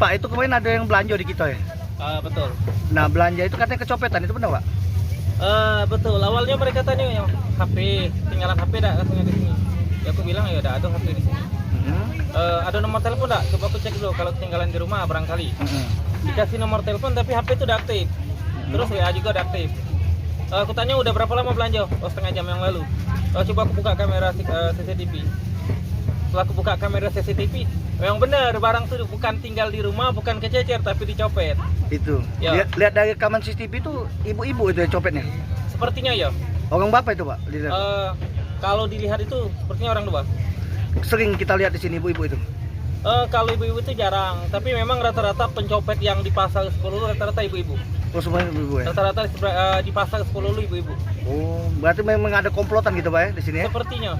Pak, itu kemarin ada yang belanja di kita ya? Betul. Nah, belanja itu katanya kecopetan, itu benar Pak? Betul. Awalnya mereka tanya yang HP, tinggalan HP dah katanya di sini. Ya aku bilang ya udah ada HP di sini. Ada nomor telepon dah? Coba aku cek dulu kalau ketinggalan di rumah barangkali. Dikasih nomor telepon tapi HP itu udah aktif. Terus WA juga udah aktif. Aku tanya udah berapa lama belanja? Oh, setengah jam yang lalu. Coba aku buka kamera CCTV. Setelah aku buka kamera CCTV, memang benar barang itu bukan tinggal di rumah, bukan kececer tapi dicopet. Itu. Ya. Lihat dari rekaman CCTV itu ibu-ibu itu yang copetnya. Sepertinya ya. Orang bapak itu Pak? Kalau dilihat itu sepertinya orang tua. Sering kita lihat di sini ibu-ibu itu. Kalau ibu-ibu itu jarang, tapi memang rata-rata pencopet yang di pasar 10 rata-rata ibu-ibu. Oh, semuanya ibu-ibu ya? Rata-rata di pasar 10 ibu-ibu. Oh, berarti memang ada komplotan gitu Pak ya di sini ya? Sepertinya.